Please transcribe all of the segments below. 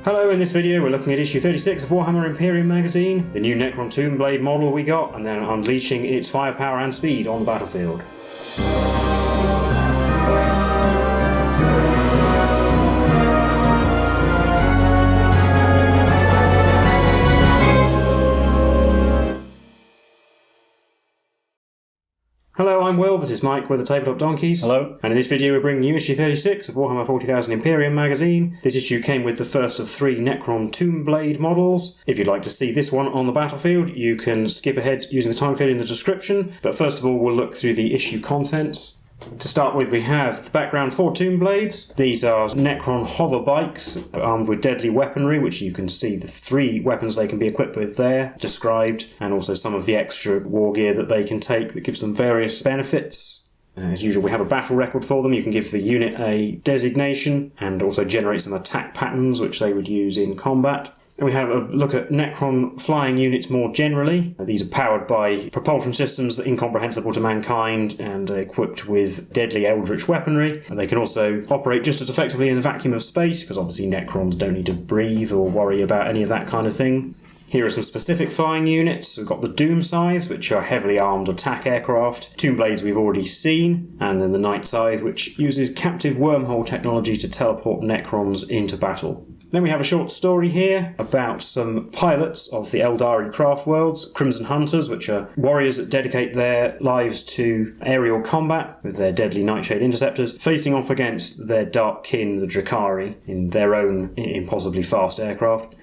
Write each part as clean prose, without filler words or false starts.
Hello, in this video we're looking at issue 36 of Warhammer Imperium magazine, the new Necron Tomb Blade model we got, and then unleashing its firepower and speed on the battlefield. Hello, I'm Will, this is Mike, we're the Tabletop Donkeys. Hello. And in this video we're bringing you issue 36 of Warhammer 40,000 Imperium magazine. This issue came with the first of 3 Necron Tomb Blade models. If you'd like to see this one on the battlefield, you can skip ahead using the timecode in the description. But first of all, we'll look through the issue contents. To start with, we have the background for Tomb Blades. These are Necron hover bikes armed with deadly weaponry, which you can see the 3 weapons they can be equipped with there described, and also some of the extra war gear that they can take that gives them various benefits. As usual, we have a battle record for them. You can give the unit a designation and also generate some attack patterns which they would use in combat. And we have a look at Necron flying units more generally. These are powered by propulsion systems incomprehensible to mankind and equipped with deadly eldritch weaponry. And they can also operate just as effectively in the vacuum of space, because obviously Necrons don't need to breathe or worry about any of that kind of thing. Here are some specific flying units. We've got the Doom Scythe, which are heavily armed attack aircraft. Tomb Blades we've already seen. And then the Night Scythe, which uses captive wormhole technology to teleport Necrons into battle. Then we have a short story here about some pilots of the Eldari craft worlds, Crimson Hunters, which are warriors that dedicate their lives to aerial combat with their deadly Nightshade interceptors, facing off against their dark kin, the Drakari, in their own impossibly fast aircraft.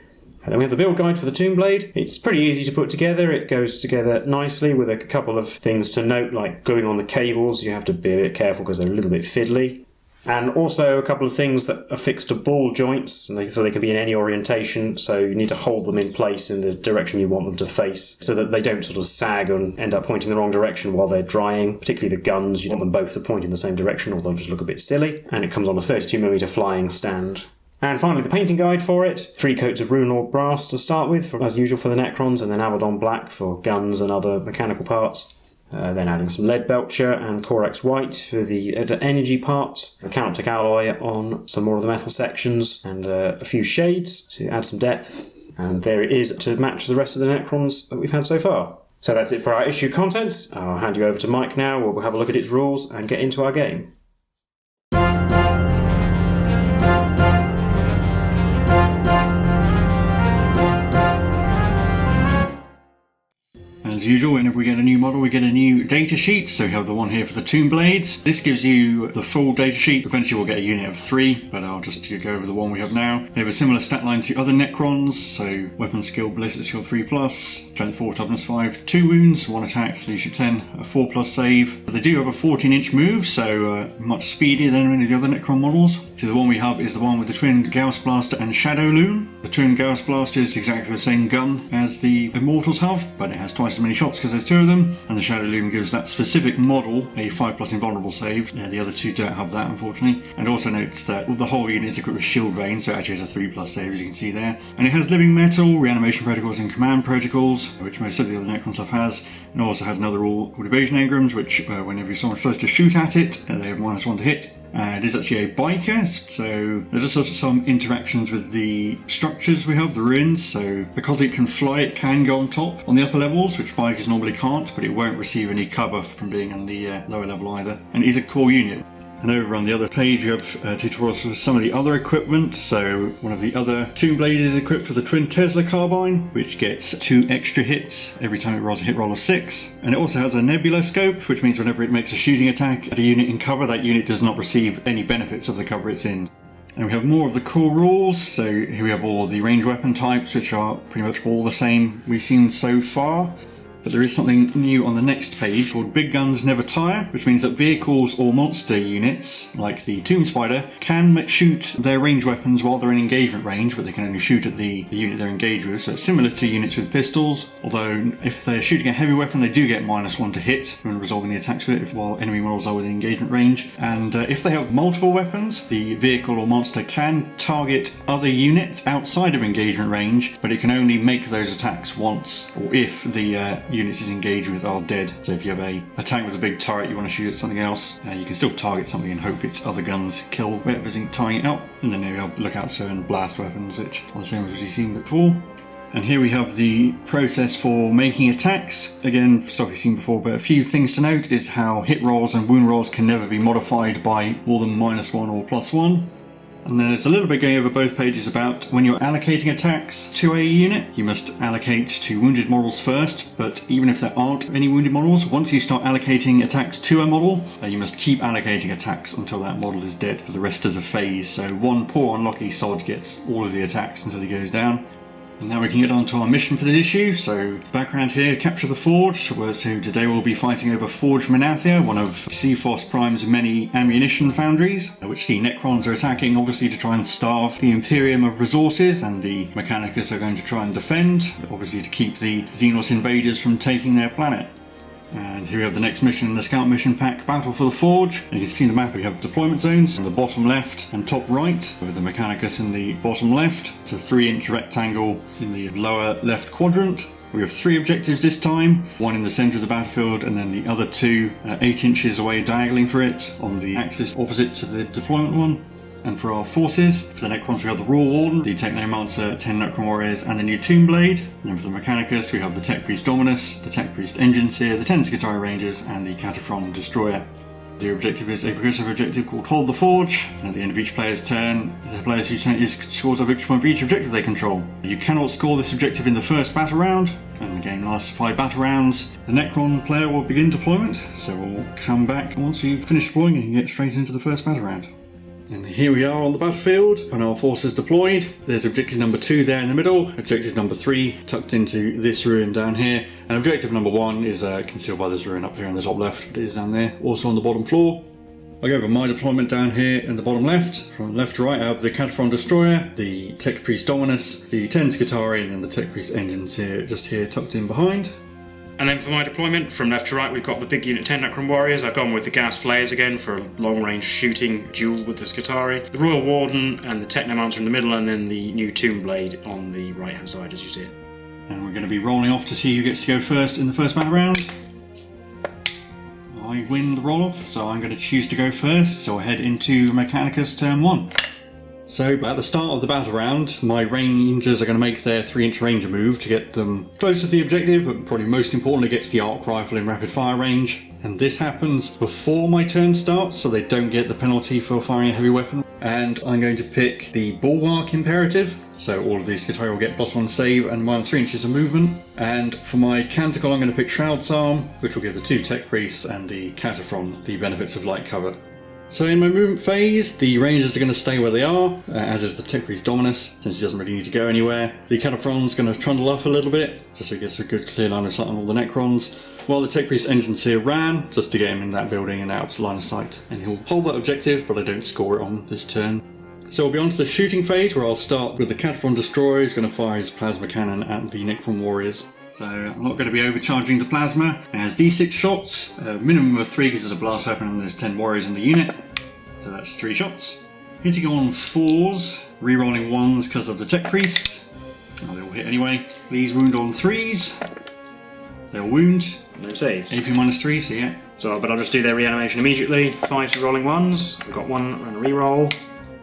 And then we have the build guide for the Tomb Blade. It's pretty easy to put together. It goes together nicely with a couple of things to note, like gluing on the cables. You have to be a bit careful because they're a little bit fiddly. And also a couple of things that are fixed to ball joints, and so they can be in any orientation, so you need to hold them in place in the direction you want them to face, so that they don't sort of sag and end up pointing the wrong direction while they're drying. Particularly the guns, you want them both to point in the same direction or they'll just look a bit silly. And it comes on a 32mm flying stand. And finally, the painting guide for it. 3 coats of Runelord brass to start with, as usual for the Necrons, and then Abaddon black for guns and other mechanical parts. Then adding some lead belcher and Corax white for the energy parts, a Canoptic alloy on some more of the metal sections, and a few shades to add some depth. And there it is to match the rest of the Necrons that we've had so far. So that's it for our issue contents. I'll hand you over to Mike now, where we'll have a look at its rules and get into our game. As usual, whenever we get a new model, we get a new data sheet. So we have the one here for the Tomb Blades. This gives you the full data sheet. Eventually we'll get a unit of 3, but I'll just go over the one we have now. They have a similar stat line to other Necrons, so weapon skill, ballistic skill 3+, strength 4, toughness 5, 2 wounds, 1 attack, leadership 10, a 4+ save. But they do have a 14-inch move, so much speedier than any of the other Necron models. So the one we have is the one with the twin Gauss Blaster and Shadow Loom. The twin Gauss Blaster is exactly the same gun as the Immortals have, but it has twice as many shots because there's 2 of them, and the Shadow Loom gives that specific model a 5+ invulnerable save. The other 2 don't have that, unfortunately. And also notes that the whole unit is equipped with shield rain, so it actually has a 3+ save, as you can see there. And it has living metal, reanimation protocols, and command protocols, which most of the other Necron stuff has. And also has another rule called evasion engrams, which whenever someone tries to shoot at it, they have -1 to hit. It is actually a biker, so there's also some interactions with the structures we have, the ruins. So because it can fly, it can go on top on the upper levels, which bikers normally can't, but it won't receive any cover from being on the lower level either. And it is a core unit. And over on the other page, we have tutorials for some of the other equipment. So one of the other Tomb Blades is equipped with a twin Tesla carbine, which gets 2 extra hits every time it rolls a hit roll of 6. And it also has a nebula scope, which means whenever it makes a shooting attack at a unit in cover, that unit does not receive any benefits of the cover it's in. And we have more of the core rules. So here we have all the range weapon types, which are pretty much all the same we've seen so far. But there is something new on the next page called Big Guns Never Tire, which means that vehicles or monster units, like the Tomb Spider, can shoot their range weapons while they're in engagement range, but they can only shoot at the unit they're engaged with. So it's similar to units with pistols, although if they're shooting a heavy weapon, they do get -1 to hit when resolving the attacks with it, while enemy models are within engagement range. And if they have multiple weapons, the vehicle or monster can target other units outside of engagement range, but it can only make those attacks once, or if the units he's engaged with are dead. So if you have a tank with a big turret, you want to shoot at something else, you can still target something and hope its other guns kill whatever's tying it up. And then you have look out certain blast weapons, which are the same as you've seen before. And here we have the process for making attacks. Again, stuff you've seen before, but a few things to note is how hit rolls and wound rolls can never be modified by more than -1 or +1. And there's a little bit going over both pages about when you're allocating attacks to a unit, you must allocate to wounded models first, but even if there aren't any wounded models, once you start allocating attacks to a model, you must keep allocating attacks until that model is dead for the rest of the phase. So one poor unlucky sod gets all of the attacks until he goes down. And now we can get on to our mission for this issue. So background here, capture the Forge. So today we'll be fighting over Forge Monathia, one of Tsiphos Prime's many ammunition foundries, which the Necrons are attacking obviously to try and starve the Imperium of resources, and the Mechanicus are going to try and defend, obviously to keep the Xenos invaders from taking their planet. And here we have the next mission in the Scout Mission Pack, Battle for the Forge. And you can see in the map we have deployment zones in the bottom left and top right, with the Mechanicus in the bottom left. It's a 3-inch rectangle in the lower left quadrant. We have 3 objectives this time, one in the centre of the battlefield and then the other 2 8 inches away diagonally for it on the axis opposite to the deployment one. And for our forces, for the Necrons we have the Royal Warden, the Technomancer, 10 Necron Warriors and the new Tomb Blade. And then for the Mechanicus we have the Tech Priest Dominus, the Tech Priest Engineer, the 10 Skitarii Rangers and the Cataphrone Destroyer. The objective is a progressive objective called Hold the Forge, and at the end of each player's turn, the player's whose turn is scores a victory point for each objective they control. You cannot score this objective in the first battle round, and the game lasts 5 battle rounds. The Necron player will begin deployment, so we'll come back once you finish deploying and you can get straight into the first battle round. And here we are on the battlefield, and our forces deployed. There's objective number 2 there in the middle, objective number 3 tucked into this ruin down here, and objective number 1 is concealed by this ruin up here on the top left. It is down there, also on the bottom floor. I go over my deployment down here in the bottom left. From left to right I have the Cataphrone Destroyer, the Tech Priest Dominus, the 10 Skitarii, and then the Tech Priest Engines here, just here tucked in behind. And then for my deployment, from left to right, we've got the big unit 10 Necron Warriors. I've gone with the Gas Flayers again for a long-range shooting duel with the Skitarii. The Royal Warden and the Technomancer in the middle, and then the new Tomb Blade on the right-hand side as you see it. And we're going to be rolling off to see who gets to go first in the first battle round. I win the roll-off, so I'm going to choose to go first, so I'll head into Mechanicus turn 1. So at the start of the battle round, my Rangers are going to make their 3-inch Ranger move to get them closer to the objective, but probably most importantly gets the arc rifle in rapid fire range. And this happens before my turn starts, so they don't get the penalty for firing a heavy weapon. And I'm going to pick the Bulwark Imperative, so all of these Skitarii will get +1 save and -3 inches of movement. And for my Canticle I'm going to pick Shroud's Arm, which will give the 2 Tech Priests and the Cataphrone the benefits of light cover. So in my movement phase, the Rangers are going to stay where they are, as is the Tech Priest Dominus, since he doesn't really need to go anywhere. The Cataphrone's going to trundle off a little bit, just so he gets a good clear line of sight on all the Necrons, while the Tech Priest Engineer ran, just to get him in that building and out of line of sight. And he'll hold that objective, but I don't score it on this turn. So we'll be on to the shooting phase, where I'll start with the Cataphrone Destroyer, who's going to fire his plasma cannon at the Necron Warriors. So I'm not going to be overcharging the plasma. It has D6 shots, a minimum of 3 because there's a blast weapon and there's 10 warriors in the unit. So that's 3 shots. Hitting on 4s, re-rolling 1s because of the Tech Priest. Oh, they all hit anyway. These wound on 3s. They'll wound. No saves. AP -3, so yeah. So, but I'll just do their reanimation immediately. 5 to rolling 1s. We've got 1 and a re-roll.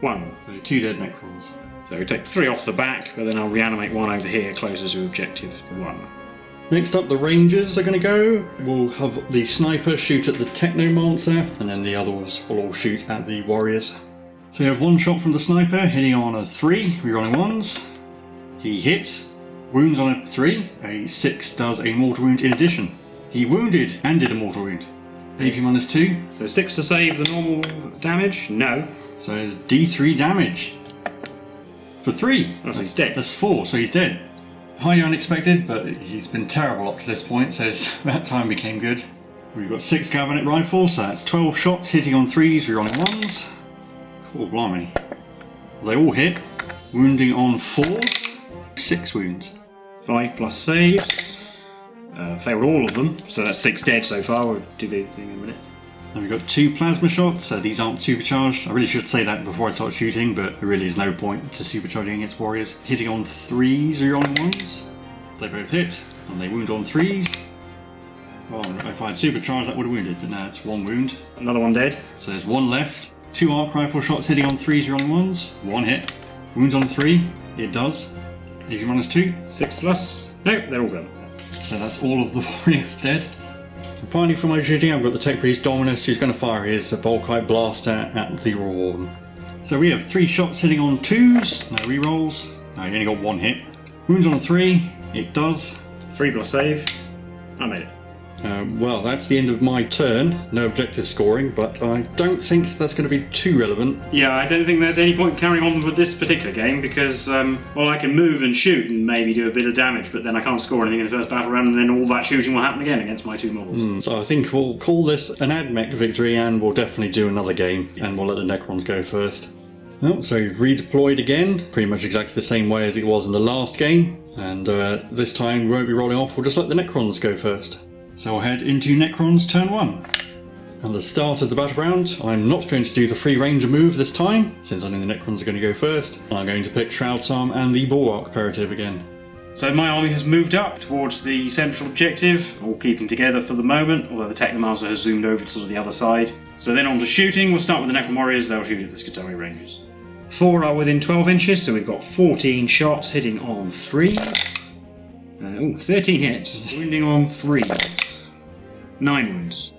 1. So 2 dead Necrons. So we take 3 off the back, but then I'll reanimate 1 over here, closer to objective 1. Next up, the Rangers are going to go. We'll have the Sniper shoot at the Technomancer, and then the others will all shoot at the Warriors. So you have 1 shot from the Sniper, hitting on a 3, rerolling 1s. He hit, wounds on a 3, a 6 does a mortal wound in addition. He wounded and did a mortal wound. AP -2. So 6 to save the normal damage? No. So it's D3 damage. For 3. Oh, so he's dead. That's 4, so he's dead. Highly unexpected, but he's been terrible up to this point, so that time became good. We've got 6 Galvanic Rifles, so that's 12 shots, hitting on 3s, rerolling 1s. Oh, blimey. They all hit, wounding on 4s, 6 wounds. 5 plus saves. Failed all of them, so that's 6 dead so far. We'll do the thing in a minute. Then we've got 2 plasma shots, so these aren't supercharged. I really should say that before I start shooting, but there really is no point to supercharging against warriors. Hitting on 3s, rerolling 1s. They both hit, and they wound on 3s. Well, if I'd supercharged, that would have wounded, but now it's 1 wound. Another one dead. So there's 1 left. 2 arc rifle shots hitting on 3s, rolling 1s. 1 hit. Wounds on 3. It does. If you -2. 6+. No, they're all gone. So that's all of the warriors dead. And finally, for my shooting, I've got the Tech Priest Dominus, who's going to fire his Volkite Blaster at the Royal Warden. So we have 3 shots hitting on 2s. No rerolls. No, you only got 1 hit. Wounds on 3. It does. 3+ save. I made it. Well, that's the end of my turn. No objective scoring, but I don't think that's going to be too relevant. Yeah, I don't think there's any point carrying on with this particular game because, well, I can move and shoot and maybe do a bit of damage, but then I can't score anything in the first battle round, and then all that shooting will happen again against my 2 models. So I think we'll call this an AdMech victory, and we'll definitely do another game, and we'll let the Necrons go first. Well, so redeployed again, pretty much exactly the same way as it was in the last game, and this time we won't be rolling off, we'll just let the Necrons go first. So I'll head into Necrons turn 1. At the start of the battle round, I'm not going to do the free ranger move this time, since I know the Necrons are going to go first. I'm going to pick Shroud's Arm and the Bulwark Imperative again. So my army has moved up towards the central objective, all keeping together for the moment, although the Technomancer has zoomed over to sort of the other side. So then on to shooting, we'll start with the Necron Warriors, they'll shoot at the Skitarii Rangers. 4 are within 12 inches, so we've got 14 shots hitting on 3s. 13 hits, wounding on 3s. 9 wounds.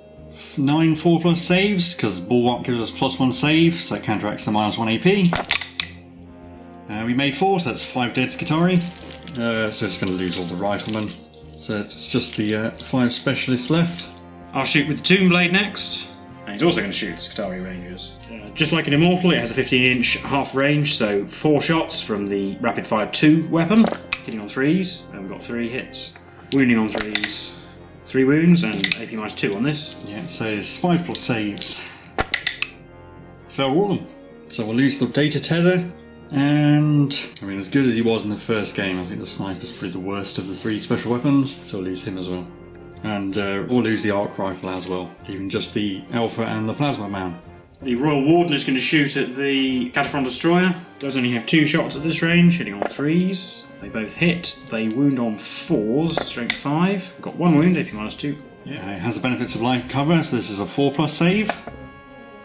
9 4+ saves, because Bulwark gives us +1 save, so that counteracts the -1 AP. We made 4, so that's 5 dead Skitarii. So it's going to lose all the riflemen. So it's just the 5 specialists left. I'll shoot with the Tomb Blade next. And he's also going to shoot the Skitarii Rangers. Just like an Immortal, it has a 15-inch half range, so 4 shots from the Rapid Fire 2 weapon, hitting on 3s, and we've got 3 hits. Wounding on 3s. 3 wounds and AP -2 on this. Yeah, so it's 5+ saves. Fail all of them. So we'll lose the data tether, and I mean, as good as he was in the first game, I think the sniper's probably the worst of the 3 special weapons, so we'll lose him as well. And we'll lose the arc rifle as well, even just the Alpha and the Plasma Man. The Royal Warden is going to shoot at the Cataphront Destroyer. Does only have 2 shots at this range, hitting on 3s. They both hit. They wound on 4s, strength 5. We've got 1 wound, AP -2. Yeah, it has the benefits of life cover, so this is a 4+ save,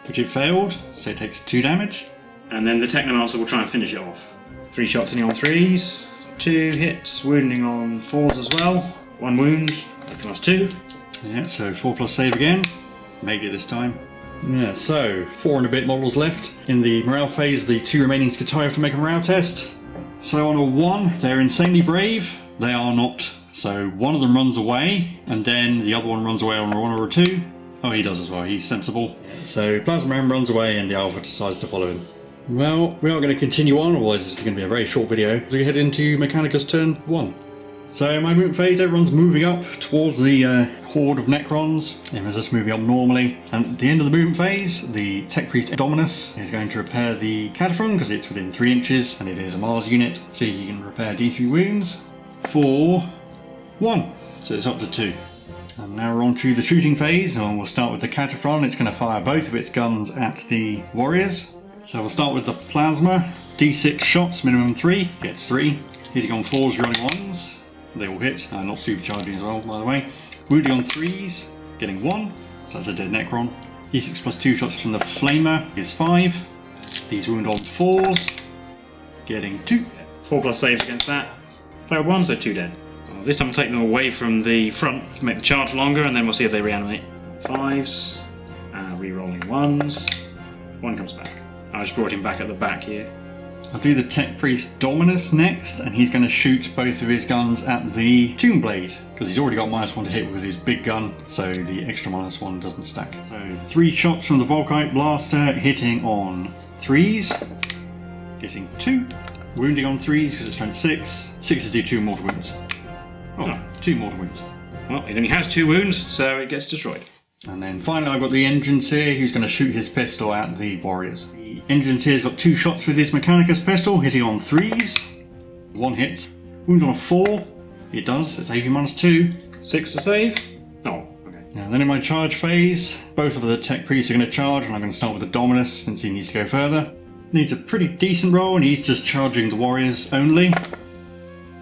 which it failed, so it takes 2 damage. And then the Technomancer will try and finish it off. 3 shots hitting on 3s, 2 hits, wounding on 4s as well. 1 wound, AP -2. Yeah, so 4+ save again. Made it this time. Yeah, so 4 and a bit models left. In the morale phase, the 2 remaining Skitarii have to make a morale test. So on a 1, they're insanely brave. They are not. So one of them runs away, and then the other one runs away on a 1 or a 2. Oh, he does as well. He's sensible. So Plasma Man runs away, and the Alpha decides to follow him. Well, we are going to continue on, otherwise this is going to be a very short video. So we head into Mechanicus turn 1. So my movement phase, everyone's moving up towards the horde of Necrons. Everyone's just moving up normally. And at the end of the movement phase, the Tech Priest Dominus is going to repair the Cataphront because it's within 3 inches and it is a Mars unit, so he can repair D3 wounds for 1. So it's up to 2. And now we're on to the shooting phase, and we'll start with the Cataphront. It's going to fire both of its guns at the warriors. So we'll start with the Plasma. D6 shots, minimum 3, gets 3. Hitting on 4s, rolling 1s. They all hit, not supercharging as well, by the way. Wounding on 3s, getting 1, so that's a dead Necron. D6 plus 2 shots from the Flamer is 5. These wound on 4s, getting 2. 4+ saves against that. Failed 1, so 2 dead. Well, this time I'll take them away from the front to make the charge longer, and then we'll see if they reanimate. 5s, re-rolling 1s. 1 comes back. I just brought him back at the back here. I'll do the Tech Priest Dominus next, and he's going to shoot both of his guns at the Tomb Blade, because he's already got -1 to hit with his big gun, so the extra -1 doesn't stack. So 3 shots from the Volkite Blaster, hitting on 3s, getting 2. Wounding on 3s because it's strength 6. 6s do 2 mortal wounds. Oh, 2 mortal wounds. Well, it only has 2 wounds, so it gets destroyed. And then finally I've got the Engineer who's going to shoot his pistol at the warriors. The Engineer's got 2 shots with his Mechanicus pistol, hitting on 3s. 1 hit. Wounds on a 4. It does, it's AP -2. 6 to save. Oh, okay. And then in my charge phase, both of the Tech Priests are going to charge, and I'm going to start with the Dominus since he needs to go further. Needs a pretty decent roll, and he's just charging the warriors only.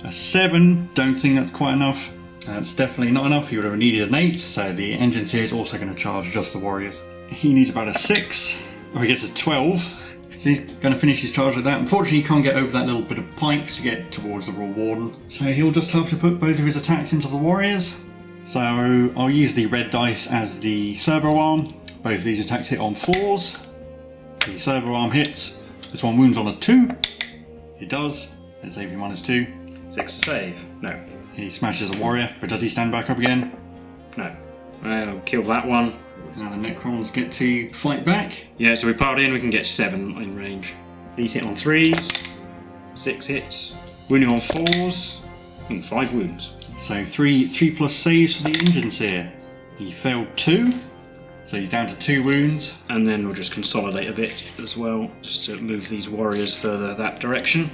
A 7, don't think that's quite enough. That's definitely not enough. He would have needed an 8, so the engine here is also going to charge just the warriors. He needs about a 6, or he gets a 12. So he's going to finish his charge like that. Unfortunately, he can't get over that little bit of pipe to get towards the Royal Warden. So he'll just have to put both of his attacks into the warriors. So I'll use the red dice as the servo arm. Both of these attacks hit on 4s. The servo arm hits. This one wounds on a 2. It does. It's AP -2. 6 to save. No. He smashes a warrior, but does he stand back up again? No. I'll kill that one. Now the Necrons get to fight back. Yeah, so we piled in, we can get 7 in range. These hit on 3s. 6 hits. Wounding on 4s. 5 wounds. So 3 plus saves for the engines here. He failed 2. So he's down to 2 wounds. And then we'll just consolidate a bit as well, just to move these warriors further that direction.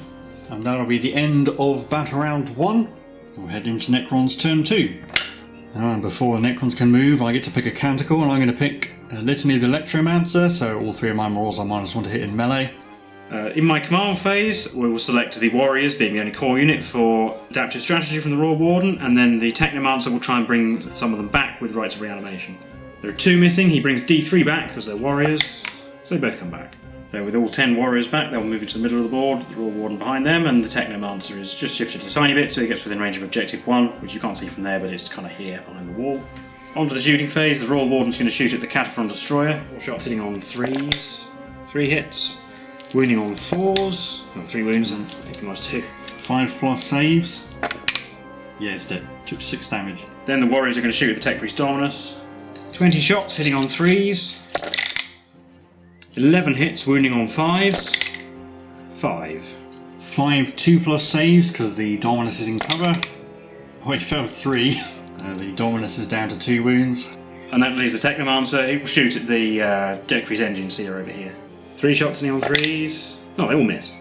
And that'll be the end of battle round 1. We'll head into Necron's turn 2. And before the Necrons can move, I get to pick a canticle, and I'm going to pick Litany of the Electromancer, so all 3 of my morals are -1 to hit in melee. In my command phase, we will select the warriors, being the only core unit, for adaptive strategy from the Royal Warden, and then the Technomancer will try and bring some of them back with rights of reanimation. There are 2 missing. He brings D3 back because they're warriors, so they both come back. So with all 10 warriors back, they'll move into the middle of the board, the Royal Warden behind them, and the Technomancer is just shifted a tiny bit, so he gets within range of Objective 1, which you can't see from there, but it's kind of here behind the wall. On to the shooting phase, the Royal Warden's going to shoot at the Cataphront Destroyer. 4 shots hitting on 3s, 3 hits. Wounding on 4s, 3 wounds and -2. 5 plus saves. Yeah, it's dead. Took 6 damage. Then the warriors are going to shoot at the Tech Priest Dominus. 20 shots hitting on 3s. 11 hits, wounding on 5s. 5. 5 2 plus saves because the Dominus is in cover. Oh, he failed 3. The Dominus is down to 2 wounds. And that leaves the Technomancer. He will shoot at the Tech Priest Engine Seer over here. 3 shots hitting on 3s. Oh, they all miss.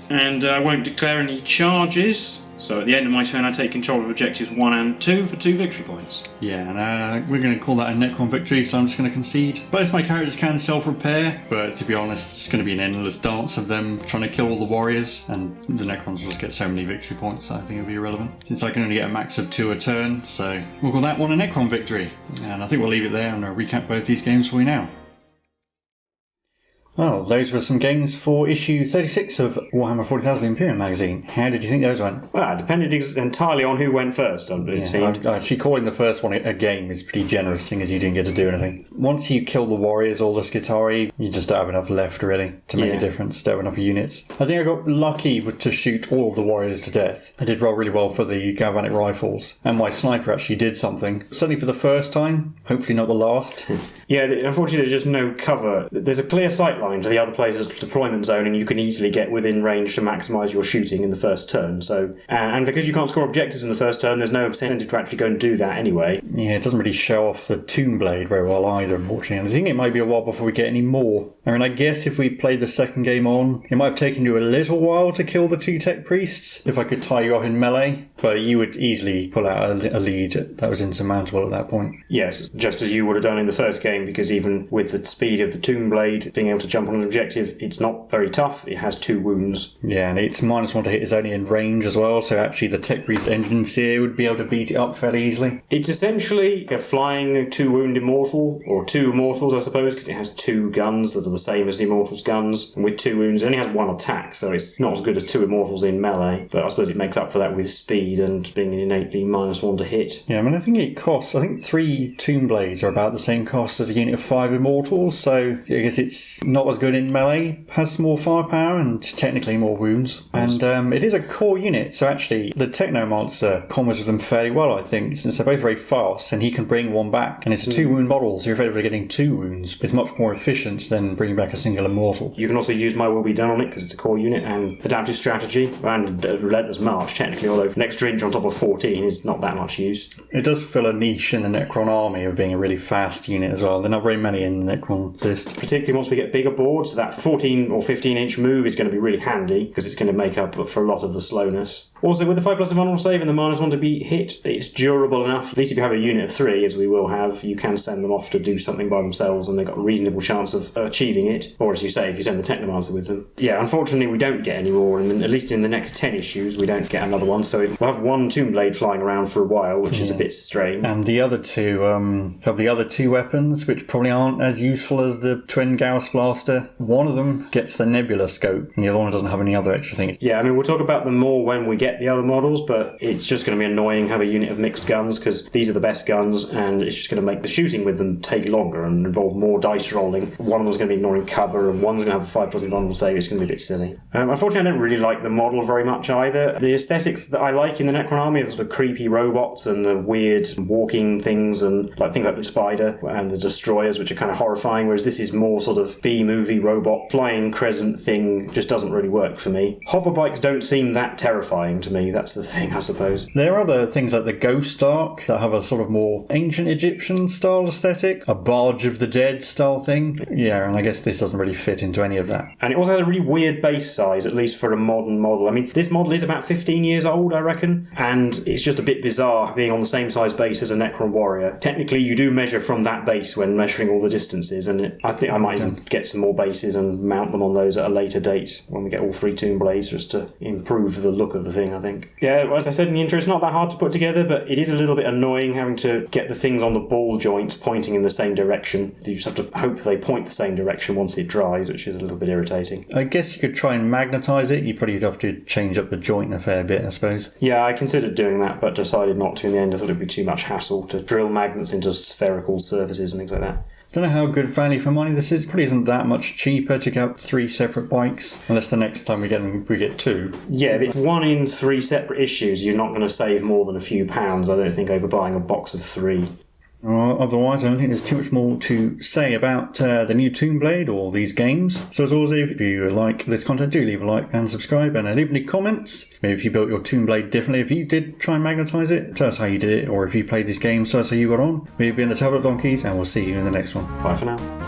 And I won't declare any charges. So at the end of my turn, I take control of objectives 1 and 2 for 2 victory points. Yeah, and we're going to call that a Necron victory, so I'm just going to concede. Both my characters can self-repair, but to be honest, it's going to be an endless dance of them trying to kill all the warriors, and the Necrons will just get so many victory points, so I think it'll be irrelevant. Since I can only get a max of 2 a turn, so we'll call that one a Necron victory. And I think we'll leave it there, and I'll recap both these games for you now. Well, those were some games for issue 36 of Warhammer 40,000 Imperium magazine. How did you think those went? Well, it depended entirely on who went first, it seemed. Actually, calling the first one a game is pretty generous, seeing as you didn't get to do anything. Once you kill the warriors or the Skitarii, you just don't have enough left, really, to make a difference. Don't have enough units. I think I got lucky to shoot all of the warriors to death. I did roll really well for the galvanic rifles, and my sniper actually did something. Certainly for the first time, hopefully not the last. Yeah, unfortunately there's just no cover. There's a clear sight line to the other player's deployment zone, and you can easily get within range to maximise your shooting in the first turn. So, and because you can't score objectives in the first turn, there's no incentive to actually go and do that anyway. Yeah, it doesn't really show off the Tomb Blade very well either, unfortunately. I think it might be a while before we get any more. I mean, I guess if we played the second game on, it might have taken you a little while to kill the 2 tech priests, if I could tie you up in melee, but you would easily pull out a lead that was insurmountable at that point. Yes, just as you would have done in the first game, because even with the speed of the Tomb Blade, being able to jump on an objective, it's not very tough. It has 2 wounds. Yeah, and it's -1 to hit is only in range as well, so actually the Tech Priest Engine Seer would be able to beat it up fairly easily. It's essentially a flying 2-wound Immortal, or 2 Immortals I suppose, because it has 2 guns that are the same as the Immortals' guns, and with 2 wounds it only has 1 attack, so it's not as good as 2 Immortals in melee, but I suppose it makes up for that with speed and being innately -1 to hit. Yeah, I mean, I think it costs, I think 3 Tomb Blades are about the same cost as a unit of 5 Immortals, so I guess it's not as good in melee, has more firepower and technically more wounds. And it is a core unit, so actually the Technomancer combos with them fairly well, I think, since they're both very fast and he can bring 1 back. And it's a 2-wound model, so you're effectively getting 2 wounds. It's much more efficient than bringing back a single Immortal. You can also use My Will Be Done on it because it's a core unit, and Adaptive Strategy and Relentless March, technically, although an extra inch on top of 14 is not that much use. It does fill a niche in the Necron army of being a really fast unit as well. There are not very many in the Necron list. Particularly once we get bigger board, so that 14 or 15 inch move is going to be really handy because it's going to make up for a lot of the slowness. Also, with the 5+ vulnerable save and the -1 to be hit, it's durable enough. At least if you have a unit of 3, as we will have, you can send them off to do something by themselves and they've got a reasonable chance of achieving it. Or as you say, if you send the Technomancer with them. Yeah, unfortunately we don't get any more, and at least in the next 10 issues we don't get another one, so we'll have one Tomb Blade flying around for a while, which is a bit strange. And the other two have the other two weapons, which probably aren't as useful as the Twin Gauss Blaster. One of them gets the Nebula Scope, and the other one doesn't have any other extra things. Yeah, I mean, we'll talk about them more when we get the other models, but it's just going to be annoying having a unit of mixed guns, because these are the best guns, and it's just going to make the shooting with them take longer and involve more dice rolling. One of them's going to be ignoring cover, and one's going to have a 5+ vulnerable save. It's going to be a bit silly. Unfortunately, I don't really like the model very much either. The aesthetics that I like in the Necron army are sort of creepy robots and the weird walking things, and like things like the Spider and the Destroyers, which are kind of horrifying, whereas this is more sort of B-movie robot flying crescent thing. Just doesn't really work for me. Hoverbikes don't seem that terrifying to me. That's the thing, I suppose. There are other things like the Ghost Ark that have a sort of more ancient Egyptian style aesthetic, a Barge of the Dead style thing. Yeah, and I guess this doesn't really fit into any of that. And it also has a really weird base size, at least for a modern model. I mean, this model is about 15 years old, I reckon, and it's just a bit bizarre being on the same size base as a Necron warrior. Technically, you do measure from that base when measuring all the distances, and I think I might even get some more bases and mount them on those at a later date when we get all 3 Tomb Blades, just to improve the look of the thing, I think. Yeah, as I said in the intro, it's not that hard to put together, but it is a little bit annoying having to get the things on the ball joints pointing in the same direction. You just have to hope they point the same direction once it dries, which is a little bit irritating. I guess you could try and magnetise it. You probably have to change up the joint a fair bit, I suppose. Yeah, I considered doing that, but decided not to in the end. I thought it'd be too much hassle to drill magnets into spherical surfaces and things like that. Don't know how good value for money this is. It probably isn't that much cheaper to get 3 separate bikes, unless the next time we get them, we get 2. Yeah, but 1 in 3 separate issues, you're not going to save more than a few pounds, I don't think, over buying a box of 3. Otherwise, I don't think there's too much more to say about the new Tomb Blade or these games. So as always, if you like this content, do leave a like and subscribe, and leave any comments. Maybe if you built your Tomb Blade differently, if you did try and magnetise it, tell us how you did it, or if you played this game, tell us how you got on. We've been the Tabletop Donkeys, and we'll see you in the next one. Bye for now.